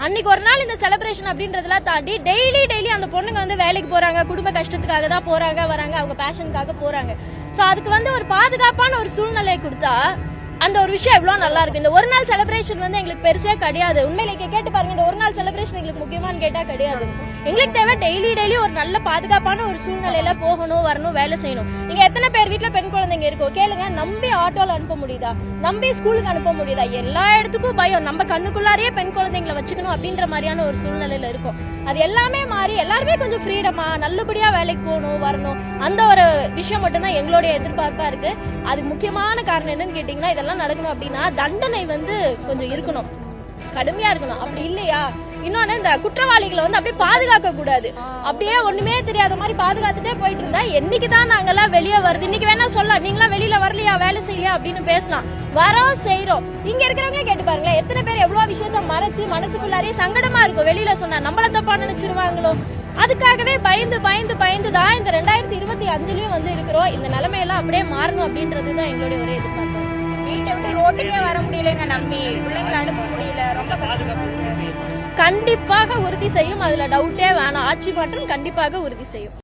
அன்னைக்கு ஒரு நாள் இந்த செலிப்ரேஷன் அப்படின்றதெல்லாம் தாண்டி டெய்லி அந்த பொண்ணுங்க வந்து வேலைக்கு போறாங்க, குடும்ப கஷ்டத்துக்காக தான் போறாங்க வராங்க, அவங்க பேஷனுக்காக போறாங்க. சோ அதுக்கு வந்து ஒரு பாதுகாப்பான ஒரு சூழ்நிலை கொடுத்தா அந்த ஒரு விஷயம் எவ்வளவு நல்லா இருக்கு. இந்த ஒரு நாள் செலிப்ரேஷன் வந்து எங்களுக்கு பெருசா கிடையாது. உண்மையில கேட்டு பாருங்க, இந்த ஒரு நாள் செலிப்ரேஷன் எங்களுக்கு முக்கியமானு கேட்டா கிடையாது. எங்களுக்கு தேவை டெய்லி ஒரு நல்ல பாதுகாப்பான ஒரு சூழ்நிலையில போகணும், வரணும், வேலை செய்யணும். நீங்க எத்தனை பேர் வீட்டுல பெண் குழந்தைங்க இருக்கோ கேளுங்க. நம்பி ஆட்டோல அனுப்ப முடியுதா? நம்பி ஸ்கூலுக்கு அனுப்ப முடியுதா? எல்லா இடத்துக்கும் பயம். நம்ம கண்ணுக்குள்ளாரையே பெண் குழந்தைங்களை வச்சுக்கணும் அப்படின்ற மாதிரியான ஒரு சூழ்நிலையில இருக்கும். அது எல்லாமே மாறி எல்லாருமே கொஞ்சம் ஃப்ரீடமா நல்லபடியா வேலைக்கு போகணும், வரணும், அந்த ஒரு விஷயம் மட்டும்தான் எங்களுடைய எதிர்பார்ப்பா இருக்கு. அதுக்கு முக்கியமான காரணம் என்னன்னு கேட்டீங்கன்னா, இதெல்லாம் நடக்கணும் அப்படின்னா தண்டனை வந்து கொஞ்சம் இருக்கணும், கடுமையா இருக்கணும். அப்படி இல்லையா, இன்னொன்னு இந்த குற்றவாளிகளை வந்து அப்படியே பாதுகாக்க கூடாது. அப்படியே ஒண்ணுமே தெரியாத மாதிரி பாதுகாத்துட்டே போயிட்டு இருந்தா என்னைக்குதான் நாங்கெல்லாம் வெளியே வருது? இன்னைக்கு வேணா சொல்லலாம், நீங்களாம் வெளியில வரலையா, வேலை செய்யலையா அப்படின்னு பேசலாம். வரோம், செய்யறோம். இங்க இருக்கிறவங்க கேட்டு பாருங்களேன், எத்தனை பேர் எவ்வளவு விஷயத்த மறைச்சு மனசுக்குள்ளாரே சங்கடமா இருக்கும். வெளியில சொன்னா நம்மள தப்பா நினைச்சிருவாங்களோ, அதுக்காகவே பயந்து தான் இந்த 2025லயும் வந்து இருக்கிறோம். இந்த நிலைமையெல்லாம் அப்படியே மாறணும் அப்படின்றதுதான் எங்களுடைய ஒரே எதிர்பார்ப்பு. வீட்டை விட்டு ரோட்டுக்கே வர முடியலங்க, நம்பி பிள்ளைங்களை அனுப்ப முடியல, ரொம்ப பாதுகாப்பு கண்டிப்பாக உறுதி செய்யும். அதுல டவுட்டே வேணாம். ஆட்சி மாற்றம் கண்டிப்பாக உறுதி செய்யும்.